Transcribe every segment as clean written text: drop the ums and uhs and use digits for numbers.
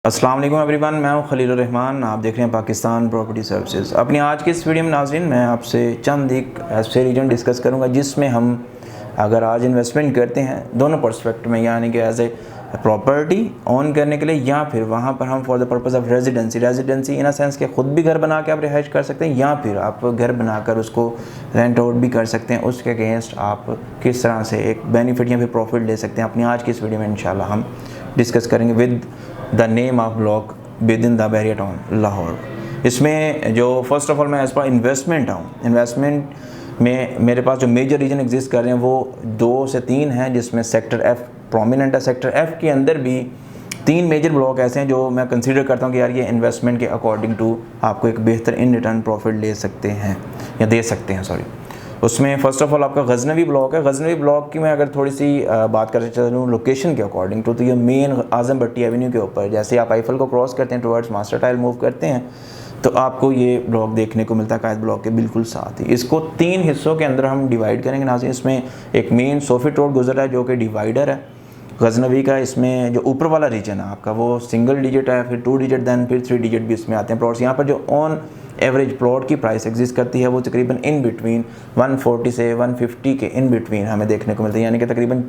अस्सलाम वालेकुम एवरीवन, मैं हूं खलील रहमान। आप देख रहे हैं पाकिस्तान प्रॉपर्टी सर्विसेज। अपनी आज की इस वीडियो में नाज़रीन मैं आपसे चंद एक ऐसे रीजन डिस्कस करूंगा जिसमें हम अगर आज इन्वेस्टमेंट करते हैं दोनों पर्सपेक्ट में, यानी कि एज ए प्रॉपर्टी ऑन करने के लिए या फिर वहाँ पर हम for the purpose of residency in a sense के ख़ुद भी घर बना के आप रिहाइश कर सकते हैं या फिर आप घर बनाकर उसको रेंट आउट भी कर सकते हैं। उसके अगेंस्ट आप किस तरह से एक बेनिफिट या फिर प्रॉफिट ले सकते हैं, अपनी आज की इस वीडियो में इंशाल्लाह हम डिस्कस करेंगे with the name of block with in the Bahria town Lahore. इसमें जो फर्स्ट ऑफ ऑल मैं एज पर इन्वेस्टमेंट आऊँ, इन्वेस्टमेंट में मेरे पास जो मेजर रीजन एग्जिस्ट कर रहे हैं वो 2 से 3 हैं, जिसमें सेक्टर F प्रोमिनेंट है। सेक्टर F के अंदर भी 3 मेजर ब्लॉक ऐसे हैं जो मैं कंसीडर करता हूँ कि यार ये इन्वेस्टमेंट के अकॉर्डिंग टू आपको एक बेहतर इन रिटर्न प्रॉफिट ले सकते हैं या दे सकते हैं, सॉरी। उसमें फ़र्स्ट ऑफ ऑल आपका गजनवी ब्लॉक है। गजनवी ब्लॉक की मैं अगर थोड़ी सी बात करना चलूँ लोकेशन के अकॉर्डिंग टू, तो ये मेन आज़म भट्टी एवेन्यू के ऊपर, जैसे आप आईफल को क्रॉस करते हैं टुवर्ड्स मास्टर टाइल मूव करते हैं तो आपको ये ब्लॉक देखने को मिलता है कायद ब्लॉक के बिल्कुल साथ ही। इसको 3 हिस्सों के अंदर हम डिवाइड करेंगे नाज़रीन। इसमें एक मेन सोफिट रोड गुजर है जो कि डिवाइडर है गजनवी का। इसमें जो ऊपर वाला रीजन है आपका वो सिंगल डिजिट है, फिर 2 डिजिट दैन फिर 3 डिजिट भी इसमें आते हैं प्लॉट्स। यहाँ पर जो ऑन एवरेज प्लॉट की प्राइस एग्जिस्ट करती है वो तकरीबन इन बिटवीन 140 से 150 के इन बिटवीन हमें देखने को मिलती है, यानी कि तकरीबन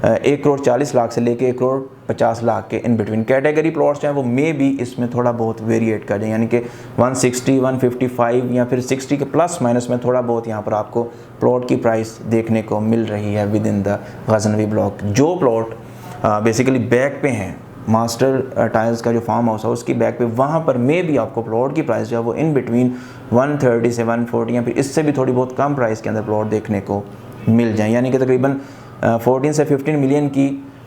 1 करोड़ 40 लाख से लेके 1 करोड़ 50 लाख के इन बिटवीन। कैटेगरी प्लॉट्स हैं वो मे भी इसमें थोड़ा बहुत वेरिएट कर जाए, यानी कि 160, 155 या फिर 60 के प्लस माइनस में थोड़ा बहुत यहाँ पर आपको प्लॉट की प्राइस देखने को मिल रही है with in the Ghaznavi block. जो प्लॉट बेसिकली बैक पे हैं मास्टर टाइल्स का जो फार्म हाउस है उसकी बैक पे, वहाँ पर मे भी आपको प्लॉट की प्राइस जो है वो इन बिटवीन 130 से 140 या फिर इससे भी थोड़ी बहुत कम प्राइस के अंदर प्लॉट देखने को मिल जाए, यानी कि तकरीबन 14 से 15 मिलियन की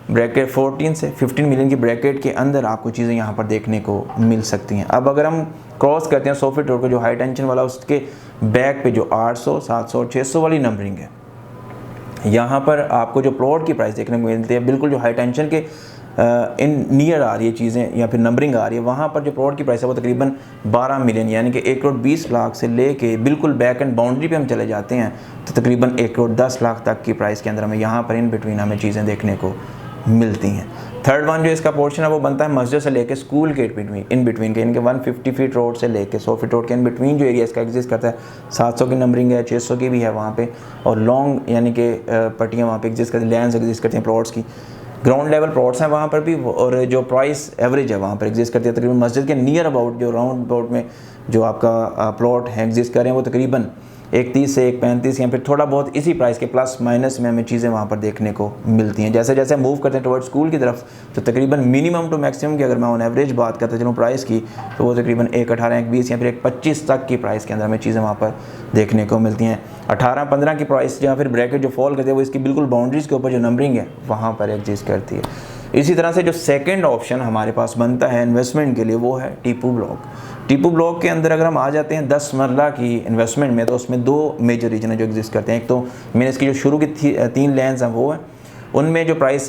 ब्रैकेट 14 से 15 मिलियन की ब्रैकेट के अंदर आपको चीज़ें यहाँ पर देखने को मिल सकती हैं। अब अगर हम क्रॉस करते हैं सोफिट रोड को जो हाई टेंशन वाला, उसके बैक पे जो 800, 700, 600 वाली नंबरिंग है, यहाँ पर आपको जो प्लॉट की प्राइस देखने को मिलती है बिल्कुल जो हाई टेंशन के इन नियर आ रही है चीज़ें या फिर नंबरिंग आ रही है, वहाँ पर जो प्लॉट की प्राइस है वो तकरीबन 12 मिलियन यानी कि 1 करोड़ 20 लाख से लेके बिल्कुल बैक एंड बाउंड्री पे हम चले जाते हैं तो तकरीबन 1 करोड़ 10 लाख तक की प्राइस के अंदर हमें यहाँ पर इन बिटवीन हमें चीज़ें देखने को मिलती हैं। थर्ड वन जो इसका पोर्शन है वो बनता है मस्जिद से लेके स्कूल के इन बिटवीन के, इनके 150 फीट रोड से लेके 100 फीट रोड के इन बिटवीन जो एरिया इसका एग्जिस्ट करता है। 700 की नंबरिंग है, 600 की भी है वहाँ पे, और लॉन्ग यानी कि पट्टियाँ वहाँ पे एग्जिस्ट करती हैं, लैंड्स एग्जिस्ट करती हैं प्लॉट्स की। ग्राउंड लेवल प्लॉट्स हैं वहाँ पर भी, और जो प्राइस एवरेज है वहाँ पर एग्जिस्ट करती है तकरीबन मस्जिद के नियर अबाउट जो राउंड अबाउट में जो आपका प्लॉट है एग्जिस्ट कर रहे हैं वो तकरीबन 130 से 135 या फिर थोड़ा बहुत इसी प्राइस के प्लस माइनस में हमें चीज़ें वहाँ पर देखने को मिलती हैं। जैसे जैसे मूव करते हैं टुवर्ड स्कूल की तरफ तो तकरीबन मिनिमम टू मैक्सिमम की अगर मैं ऑन एवरेज बात करता चलूँ प्राइस की तो वो तकरीबन 118, 120 या फिर 125 तक की प्राइस के अंदर हमें चीज़ें वहाँ पर देखने को मिलती हैं। 18, 15 की प्राइस या फिर ब्रैकेट जो फॉल करती है वो इसकी बिल्कुल बाउंड्रीज़ के ऊपर जो नंबरिंग है वहाँ पर एग्जिस्ट करती है। इसी तरह से जो सेकंड ऑप्शन हमारे पास बनता है इन्वेस्टमेंट के लिए वो है टीपू ब्लॉक। टीपू ब्लॉक के अंदर अगर हम आ जाते हैं 10 मरला की इन्वेस्टमेंट में तो उसमें 2 मेजर रीजन है जो एग्जिस्ट करते हैं। एक तो मैंने इसकी जो शुरू की 3 लैंड्स हैं वो है, उनमें जो प्राइस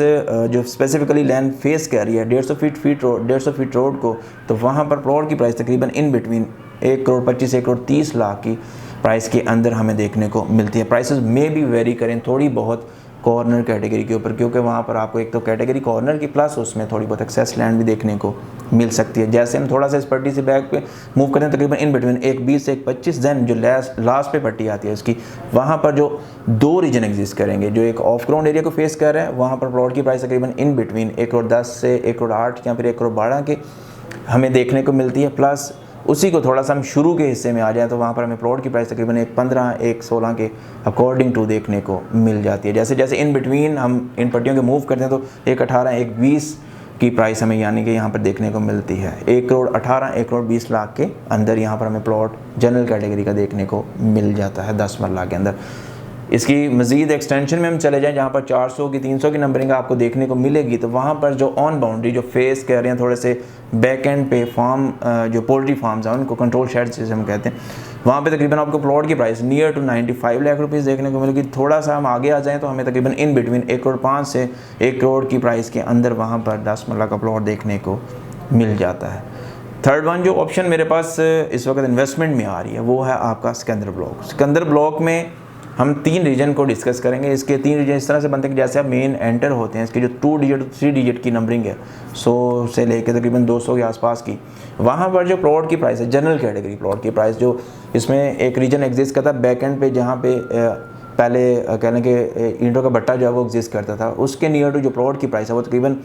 जो स्पेसिफिकली लैंड फेस कर रही है 150 फीट रोड को, तो वहाँ पर प्लॉट की प्राइस तकरीबन इन बिटवीन 1 करोड़ 25 1 करोड़ 30 लाख की प्राइस के अंदर हमें देखने को मिलती है। प्राइसेस में भी वेरी करें थोड़ी बहुत कॉर्नर कैटेगरी के ऊपर, क्योंकि वहाँ पर आपको एक तो कैटेगरी कॉर्नर की प्लस उसमें थोड़ी बहुत एक्सेस लैंड भी देखने को मिल सकती है। जैसे हम थोड़ा सा इस पट्टी से बैक पे मूव करते हैं तकरीबन इन बिटवीन 120 से 125, दैन जो लास्ट पे पट्टी आती है इसकी, वहाँ पर जो 2 रीजन एग्जिस्ट करेंगे। जो एक ऑफ ग्राउंड एरिया को फेस कर रहा है वहाँ पर प्लॉट की प्राइस तकरीबन इन बिटवीन 1 करोड़ 10 से 1 करोड़ 8 या फिर 1 करोड़ 12 के हमें देखने को मिलती है। प्लस उसी को थोड़ा सा हम शुरू के हिस्से में आ जाए तो वहाँ पर हमें प्लॉट की प्राइस तकरीबन 115, 116 के अकॉर्डिंग टू देखने को मिल जाती है। जैसे जैसे इन बिटवीन हम इन पट्टियों के मूव करते हैं तो 118, 120 की प्राइस हमें यानी कि यहाँ पर देखने को मिलती है। 1 करोड़ 18, 1 करोड़ 20 लाख के अंदर यहाँ पर हमें प्लॉट जनरल कैटेगरी का देखने को मिल जाता है 10 मरला के अंदर। इसकी मज़ीद एक्सटेंशन में हम चले जाएँ जहाँ पर 400 की 300 की नंबरिंग आपको देखने को मिलेगी, तो वहाँ पर जो ऑन बाउंड्री जो फेस कह रहे हैं थोड़े से बैक एंड पे फार्म जो पोल्ट्री फार्म्स हैं उनको कंट्रोल शेड्स जैसे हम कहते हैं, वहाँ पे तकरीबन आपको प्लॉट की price near to 95 lakh rupees देखने को मिलेगी। थोड़ा सा हम आगे आ जाएँ तो हमें तकरीबन इन बिटवीन 1 करोड़ 5 से 1 करोड़ की प्राइस के अंदर वहाँ पर 10 मरला का प्लॉट देखने को मिल जाता है। थर्ड वन जो ऑप्शन मेरे पास इस वक्त इन्वेस्टमेंट में आ रही है वो है आपका सिकंदर ब्लॉक। सिकंदर ब्लॉक में हम 3 रीजन को डिस्कस करेंगे। इसके 3 रीजन इस तरह से बनते हैं कि जैसे आप मेन एंटर होते हैं, इसके जो 2 डिजिट 3 डिजिट की नंबरिंग है 100 से लेकर तकरीबन 200 के आसपास की, वहाँ पर जो प्लॉट की प्राइस है, जनरल कैटेगरी प्लॉट की प्राइस, जो इसमें एक रीजन एग्जिस्ट करता है बैक एंड पे, जहाँ पे पहले कहने के ईंटों का भट्टा जो है वो एग्जिस्ट करता था, उसके नियर टू जो प्लॉट की प्राइस है वो तकरीबन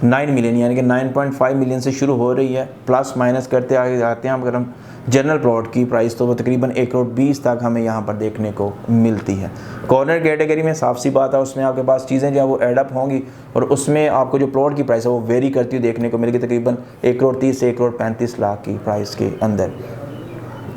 9 मिलियन यानी कि 9.5 मिलियन से शुरू हो रही है, प्लस माइनस करते आगे जाते हैं। अगर हम जनरल प्लॉट की प्राइस तो वो तकरीबन 1 करोड़ 20 तक हमें यहाँ पर देखने को मिलती है। कॉर्नर कैटेगरी में साफ सी बात है, उसमें आपके पास चीज़ें जो है वो एडअप होंगी और उसमें आपको जो प्लॉट की प्राइस है वो वेरी करती हुई देखने को मिलेगी, तकरीबन 1 करोड़ 30 से 1 करोड़ 35 लाख की प्राइस के अंदर।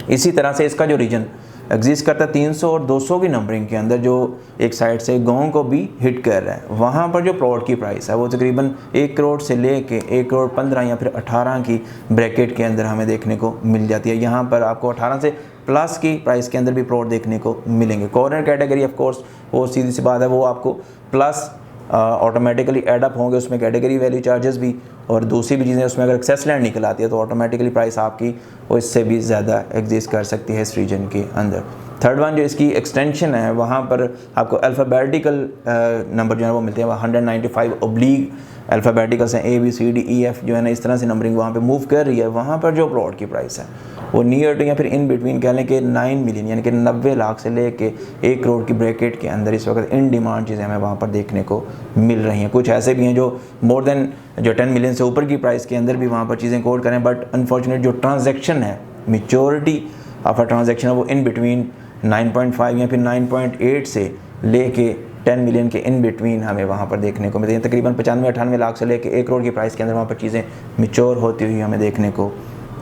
इसी तरह से इसका जो रीजन एग्जिस्ट करता है 300 और 200 की नंबरिंग के अंदर, जो एक साइड से गाँव को भी हिट कर रहा है, वहाँ पर जो प्लॉट की प्राइस है वो तकरीबन 1 करोड़ से लेके 1 करोड़ 15 या फिर 18 की ब्रैकेट के अंदर हमें देखने को मिल जाती है। यहाँ पर आपको 18 से प्लस की प्राइस के अंदर भी प्लॉट देखने को मिलेंगे। कॉर्नर कैटेगरी ऑफ कोर्स वो सीधी सी बात है, वो आपको प्लस ऑटोमेटिकली एडअप होंगे, उसमें कैटेगरी वैल्यू चार्जेस भी और दूसरी भी चीज़ें, उसमें अगर एक्सेस लैंड निकल आती है तो ऑटोमेटिकली प्राइस आपकी वो इससे भी ज़्यादा एग्जिस्ट कर सकती है इस रीजन के अंदर। थर्ड वन जो इसकी एक्सटेंशन है, वहाँ पर आपको अल्फ़ाबेटिकल नंबर जो है वो मिलते हैं, 195 ऑब्लिक अल्फ़ाबेटिकल्स हैं, ABCDEF जो है ना, इस तरह से नंबरिंग वहाँ पे मूव कर रही है। वहाँ पर जो प्लॉट की प्राइस है वो नियर टू या फिर इन बिटवीन कह लें कि 9 मिलियन यानी कि 90 लाख से लेके 1 करोड़ की ब्रैकेट के अंदर इस वक्त इन डिमांड चीज़ें हमें वहाँ पर देखने को मिल रही हैं। कुछ ऐसे भी हैं जो मोर देन जो 10 मिलियन से ऊपर की प्राइस के अंदर भी वहाँ पर चीज़ें कोड करें, बट अनफॉर्चुनेट जो ट्रांजेक्शन है, मेचोरिटी ऑफ अ ट्रांजेक्शन है वो इन बिटवीन 9.5 या फिर 9.8 से लेके 10 मिलियन के इन बिटवीन हमें वहाँ पर देखने को मिलती है। तकरीबन 95-98 लाख से लेके 1 करोड़ की प्राइस के अंदर वहाँ पर चीज़ें मिच्योर होती हुई हमें देखने को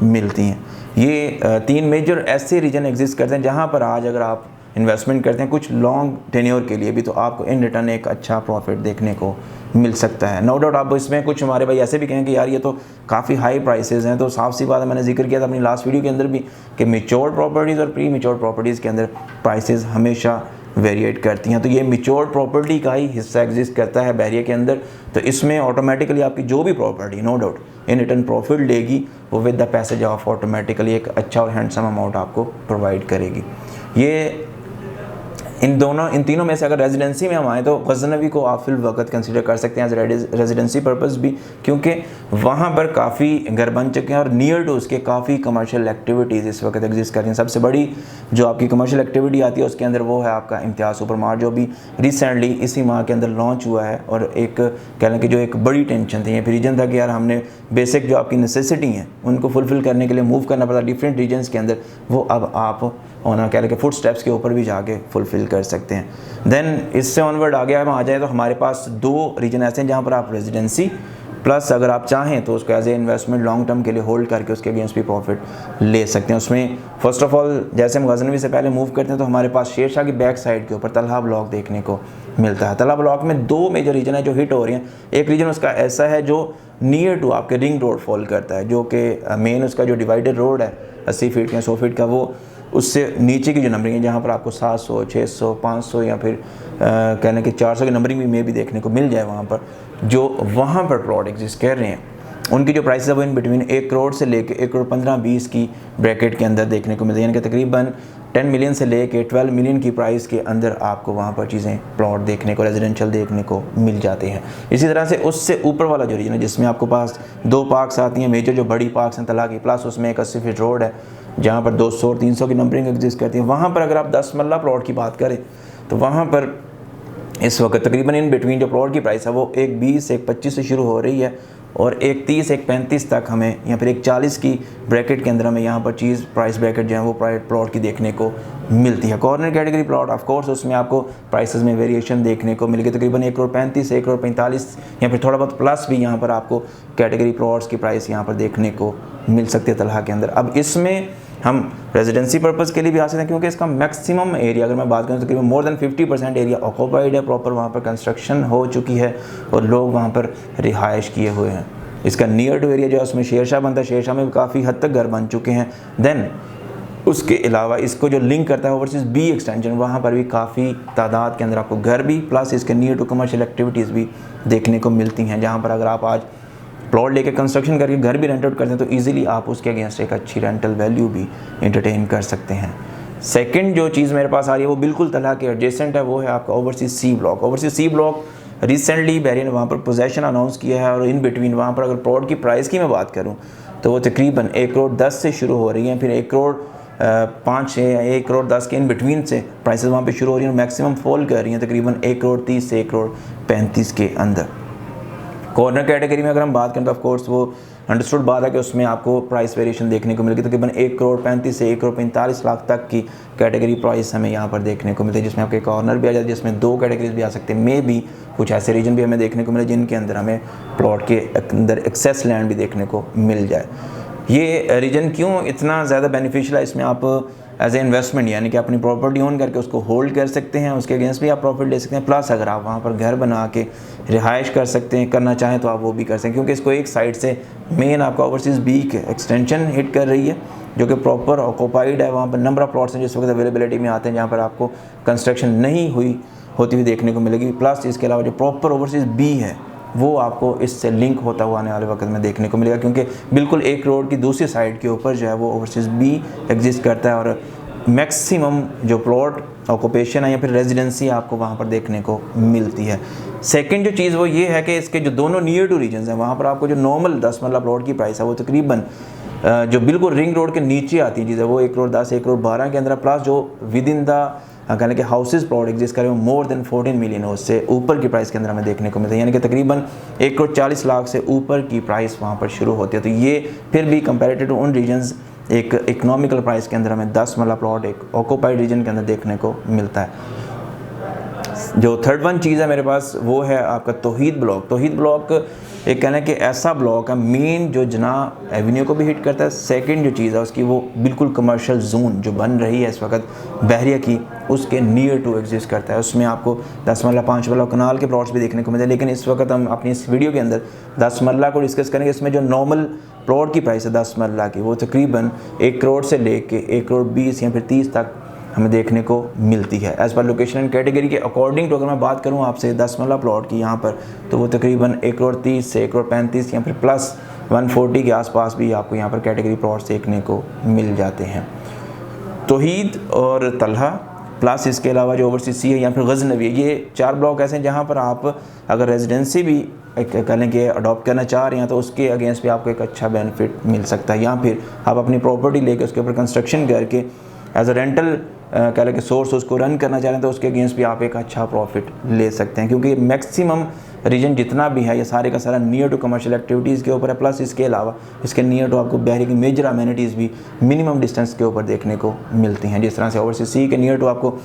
मिलती हैं। ये 3 मेजर ऐसे रीजन एग्जिस्ट करते हैं जहाँ पर आज अगर आप इन्वेस्टमेंट करते हैं कुछ लॉन्ग टेन्योर के लिए भी, तो आपको इन रिटर्न एक अच्छा प्रॉफिट देखने को मिल सकता है। नो डाउट आप इसमें कुछ हमारे भाई ऐसे भी कहें कि यार ये तो काफ़ी हाई प्राइसेस हैं, तो साफ सी बात है, मैंने जिक्र किया था अपनी लास्ट वीडियो के अंदर भी कि मेच्योर्ड प्रॉपर्टीज़ और प्री मेच्योर्ड प्रॉपर्टीज़ के अंदर प्राइसेस हमेशा वेरिएट करती हैं। तो ये मेच्योर्ड प्रॉपर्टी का ही हिस्सा एग्जिस्ट करता है बैरियर के अंदर, तो इसमें ऑटोमेटिकली आपकी जो भी property no doubt in return profit देगी वो with the passage of automatically एक अच्छा और हैंडसम अमाउंट आपको प्रोवाइड करेगी। ये इन तीनों में से अगर रेजिडेंसी में हम आए तो गज़नवी को आप फिल वक्त कंसिडर कर सकते हैं एज रेजिडेंसी पर्पस भी, क्योंकि वहाँ पर काफ़ी घर बन चुके हैं और नियर टू उसके काफ़ी कमर्शियल एक्टिविटीज़ इस वक्त एग्जिस्ट कर रही हैं। सबसे बड़ी जो आपकी कमर्शियल एक्टिविटी आती है उसके अंदर वो है आपका इम्तियाज़ सुपर मार्ट, जो भी रिसेंटली इसी माह के अंदर लॉन्च हुआ है। और एक कह लें कि जो एक बड़ी टेंशन थी, ये रीजन था कि यार हमने बेसिक जो आपकी नेसेसिटी हैं उनको फुलफ़िल करने के लिए मूव करना पड़ता डिफरेंट रीजन्स के अंदर, वो अब आप ऑन कह लें कि फुट स्टेप्स के ऊपर भी जाके फुलफ़िल कर सकते हैं। देन इससे ऑनवर्ड आगे हम आ जाए तो हमारे पास 2 रीजन ऐसे हैं जहाँ पर आप रेजिडेंसी प्लस अगर आप चाहें तो उसको as a investment long term के लिए होल्ड करके उसके अगेंस्ट भी प्रॉफिट ले सकते हैं। उसमें फर्स्ट ऑफ ऑल जैसे हम गज़नवी से पहले मूव करते हैं तो हमारे पास शेरशाह की बैक साइड के ऊपर तलहा ब्लॉक देखने को मिलता है। तलहा ब्लॉक में 2 मेजर रीजन है जो हिट हो रही हैं। एक रीजन उसका ऐसा है जो नियर टू आपके रिंग रोड फॉल करता है, जो कि मेन उसका जो डिवाइडेड रोड है 80 फीट या 100 फीट का, वो उससे नीचे की जो नंबरिंग है जहाँ पर आपको 700, 600, 500 या फिर कहने के 400 की नंबरिंग भी में भी देखने को मिल जाए, वहाँ पर जो वहाँ पर प्लॉट एग्जिस्ट कर रहे हैं उनकी जो प्राइस है वो इन बिटवीन 1 करोड़ से लेके 1 करोड़ 15-20 की ब्रैकेट के अंदर देखने को मिलती है, यानी कि तकरीबन 10 मिलियन से लेके 12 मिलियन की प्राइस के अंदर आपको वहाँ पर चीज़ें प्लॉट देखने को रेजिडेंशियल देखने को मिल जाते हैं। इसी तरह से उससे ऊपर वाला जो रीजन है जिसमें आपको पास 2 पार्क्स आती हैं, मेजर जो बड़ी पार्क्स हैं तलहा की, प्लस उसमें एक 80 फीट रोड है जहाँ पर 200 और 300 की नंबरिंग एग्जिस्ट करती है। वहाँ पर अगर आप 10 मरला प्लॉट की बात करें तो वहाँ पर इस वक्त तकरीबन इन बिटवीन जो प्लॉट की प्राइस है वो एक 20 एक 25 से शुरू हो रही है और एक 30 एक 35 तक हमें या फिर एक 40 की ब्रैकेट के अंदर हमें यहाँ पर चीज़ प्राइस ब्रैकेट जो है वो प्राइस प्लॉट की देखने को मिलती है। Corner category plot of course उसमें आपको प्राइसेस में वेरिएशन देखने को मिलेगी, तकरीबन 1 करोड़ 35 1 करोड़ 45 या फिर थोड़ा बहुत प्लस भी यहाँ पर आपको कैटेगरी प्लॉट्स की प्राइस यहाँ पर देखने को मिल सकती है तलहा के अंदर। अब इसमें हम रेजिडेंसी पर्पज़ के लिए भी आ सकते हैं क्योंकि इसका मैक्सिमम एरिया अगर मैं बात करूँ तो तकरीबन मोर देन 50% एरिया ऑक्यूपाइड है, प्रॉपर वहाँ पर कंस्ट्रक्शन हो चुकी है और लोग वहाँ पर रिहाइश किए हुए हैं। इसका नियर टू एरिया जो है उसमें शेरशाह बनता है, शेरशाह में भी काफ़ी हद तक घर बन चुके हैं। देन उसके अलावा इसको जो लिंक करता है ओवरसीज़ बी एक्सटेंशन, वहाँ पर भी काफ़ी तादाद के अंदर आपको घर भी प्लस इसके नियर टू कमर्शियल एक्टिविटीज़ भी देखने को मिलती हैं, जहाँ पर अगर आप आज प्लॉट लेके कंस्ट्रक्शन करके घर भी रेंट आउट करते हैं तो इजीली आप उसके अगेंस्ट एक अच्छी रेंटल वैल्यू भी एंटरटेन कर सकते हैं। सेकंड जो चीज़ मेरे पास आ रही है वो बिल्कुल तलहा के एडजेसेंट है, वो है आपका overseas C block. Overseas C block recently Bahrain ने वहाँ पर पोजेशन अनाउंस किया है और इन बिटवीन वहाँ पर अगर प्लॉट की प्राइस की मैं बात करूँ तो वो तकरीबन 1 करोड़ 10 से शुरू हो रही हैं, फिर 1 करोड़ 5 या 1 करोड़ 10 के इन बिटवीन से प्राइसेस वहाँ पे शुरू हो रही हैं और मैक्सिमम फॉल कर रही हैं तकरीबन 1 करोड़ 30 से 1 करोड़ 35 के अंदर। कॉर्नर कैटेगरी में अगर हम बात करें तो ऑफकोर्स वो अंडरस्टूड बात है कि उसमें आपको प्राइस वेरिएशन देखने को मिलेगी, तकरीबन 1 करोड़ 35 से 1 करोड़ 45 लाख तक की कैटेगरी प्राइस हमें यहाँ पर देखने को मिलती है, जिसमें आपके कॉर्नर भी आ जाते हैं, जिसमें 2 कैटेगरीज भी आ सकते हैं। मे भी कुछ ऐसे रीजन भी हमें देखने को मिले जिनके अंदर हमें प्लॉट के अंदर एक्सेस लैंड भी देखने को मिल जाए। ये रीजन क्यों इतना ज़्यादा बेनिफिशियल है, इसमें आप एज ए इन्वेस्टमेंट यानी कि अपनी प्रॉपर्टी ओन करके उसको होल्ड कर सकते हैं, उसके अगेंस्ट भी आप प्रॉफिट ले सकते हैं, प्लस अगर आप वहाँ पर घर बना के रिहाइश कर सकते हैं, करना चाहें तो आप वो भी कर सकते हैं, क्योंकि इसको एक साइड से मेन आपका ओवरसीज़ बी के एक्सटेंशन हिट कर रही है जो कि प्रॉपर ऑक्यूपाइड है। वहाँ पर नंबर ऑफ प्लॉट्स हैं जिस वक्त अवेलेबिलिटी में आते हैं जहाँ पर आपको कंस्ट्रक्शन नहीं होती हुई देखने को मिलेगी, प्लस इसके अलावा जो प्रॉपर ओवरसीज़ बी है वो आपको इससे लिंक होता हुआ आने वाले वक्त में देखने को मिलेगा, क्योंकि बिल्कुल 1 करोड़ की दूसरी साइड के ऊपर जो है वो ओवरसीज़ बी एग्जिस्ट करता है और मैक्सिमम जो प्लॉट ऑक्यूपेशन है या फिर रेजिडेंसी आपको वहाँ पर देखने को मिलती है। सेकंड जो चीज़ वो ये है कि इसके जो दोनों नियर टू रीजन्स हैं वहाँ पर आपको जो नॉर्मल 10 मरला प्लॉट की प्राइस है वो तकरीबन जो बिल्कुल रिंग रोड के नीचे आती है चीज़ें वो 1 करोड़ 10 1 करोड़ 12 के अंदर, प्लस जो विद इन द कहने के हाउसेज प्लॉट एग्जिस्ट करें मोर देन 14 मिलियन हो, उससे ऊपर की प्राइस के अंदर हमें देखने को मिलता है, यानी कि तकरीबन 1 करोड़ 40 लाख से ऊपर की प्राइस वहाँ पर शुरू होती है। तो ये फिर भी कंपेरेटिव टू उन रीजन्स एक इकोनॉमिकल प्राइस के अंदर हमें 10 मरला प्लॉट एक ऑक्यूपाइड रीजन के अंदर देखने को मिलता है। जो थर्ड वन चीज़ है मेरे पास वो है आपका तौहीद ब्लॉक। तौहीद ब्लॉक एक कहना कि ऐसा ब्लॉक है मेन जो जना एवेन्यू को भी हिट करता है। सेकंड जो चीज़ है उसकी वो बिल्कुल कमर्शियल जोन जो बन रही है इस वक्त बहरिया की उसके नियर टू एग्जिस्ट करता है। उसमें आपको 10 मरला 5 मरला कनाल के प्लॉट्स भी देखने को मिलते हैं, लेकिन इस वक्त हम अपनी इस वीडियो के अंदर 10 मरला को डिस्कस करेंगे। इसमें जो नॉर्मल प्लॉट की प्राइस है 10 मरला की वो तकरीबन 1 करोड़ से लेके 1 करोड़ 20 या फिर 30 तक हमें देखने को मिलती है as per location and category के अकॉर्डिंग टू। अगर मैं बात करूं आपसे 10 मरला प्लॉट की यहाँ पर तो वो तकरीबन 1 करोड़ 30 से 1 करोड़ 35 या फिर प्लस 140 के आसपास भी आपको यहाँ पर कैटेगरी प्लॉट्स देखने को मिल जाते हैं। तौहीद और तलहा प्लस इसके अलावा जो ओवरसीज़ सी है या फिर गज़नवी, ये 4 ब्लॉक ऐसे हैं जहाँ पर आप अगर रेजिडेंसी भी कह लें कि अडॉप्ट करना चाह रहे हैं तो उसके अगेंस्ट भी आपको एक अच्छा बेनिफिट मिल सकता है, या फिर आप अपनी प्रॉपर्टी लेके उसके ऊपर कंस्ट्रक्शन करके एज अ रेंटल कह लें कि सोर्स उसको रन करना चाह रहे हैं तो उसके अगेंस्ट भी आप एक अच्छा प्रॉफिट ले सकते हैं, क्योंकि मैक्सिमम रीजन जितना भी है ये सारे का सारा नियर टू कमर्शियल एक्टिविटीज़ के ऊपर है। प्लस इसके अलावा इसके नियर टू आपको बहरी की मेजर अमेनिटीज़ भी मिनिमम डिस्टेंस के ऊपर देखने को मिलती हैं, जिस तरह से ओवरसीज़ सी के नियर टू आपको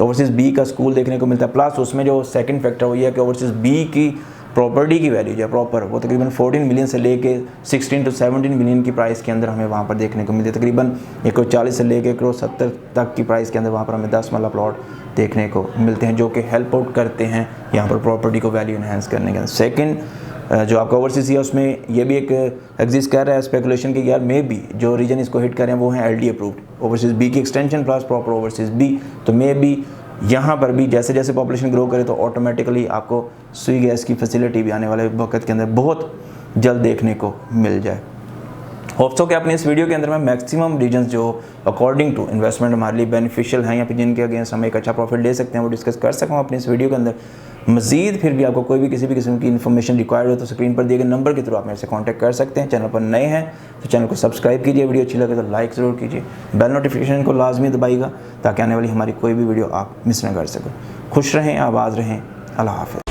ओवरसीज़ बी का स्कूल देखने को मिलता है। प्लस उसमें जो सेकंड फैक्टर वो ये है कि ओवरसीज़ बी की प्रॉपर्टी की वैल्यू जो है प्रॉपर वो तकरीबन 14 मिलियन से लेके 16 to 17 मिलियन की प्राइस के अंदर हमें वहाँ पर देखने को मिलती है। तकरीबन 1 करोड़ 40 से लेके 1 करोड़ 70 तक की प्राइस के अंदर वहाँ पर हमें 10 मरला प्लॉट देखने को मिलते हैं, जो कि हेल्प आउट करते हैं यहाँ पर प्रॉपर्टी को वैल्यू इन्हेंस करने के अंदर। सेकंड जो आपका ओवरसीज़ है उसमें ये भी एक एग्जिस्ट कर रहा है स्पेकुलेशन के यार में भी जो रीजन इसको हिट कर रहे हैं वो हैं LD अप्रूव्ड ओवरसीज़ बी की extension plus proper overseas B. तो मे भी यहाँ पर भी जैसे जैसे पॉपुलेशन ग्रो करे तो ऑटोमेटिकली आपको सुई गैस की फैसिलिटी भी आने वाले वक्त के अंदर बहुत जल्द देखने को मिल जाए। होप सो कि अपने इस वीडियो के अंदर मैं मैक्सिमम रीजन्स जो अकॉर्डिंग टू इन्वेस्टमेंट हमारे लिए बेनिफिशियल हैं या फिर जिनके अगेंस्ट हम एक अच्छा प्रॉफिट ले सकते हैं वो डिस्कस कर सकूँ अपने इस वीडियो के अंदर। मज़ीद फिर भी आपको कोई भी किसी भी किस्म की इन्फॉर्मेशन रिक्वायर्ड हो तो स्क्रीन पर दिए गए नंबर के थ्रू आप मेरे से कांटेक्ट कर सकते हैं। चैनल पर नए हैं तो चैनल को सब्सक्राइब कीजिए, वीडियो अच्छी लगे तो लाइक ज़रूर कीजिए, बेल नोटिफिकेशन को लाजमी दबाइएगा ताकि आने वाली हमारी कोई भी वीडियो आप मिस ना कर सकें। खुश रहें, आबाद रहें, अल्लाह हाफ़िज़।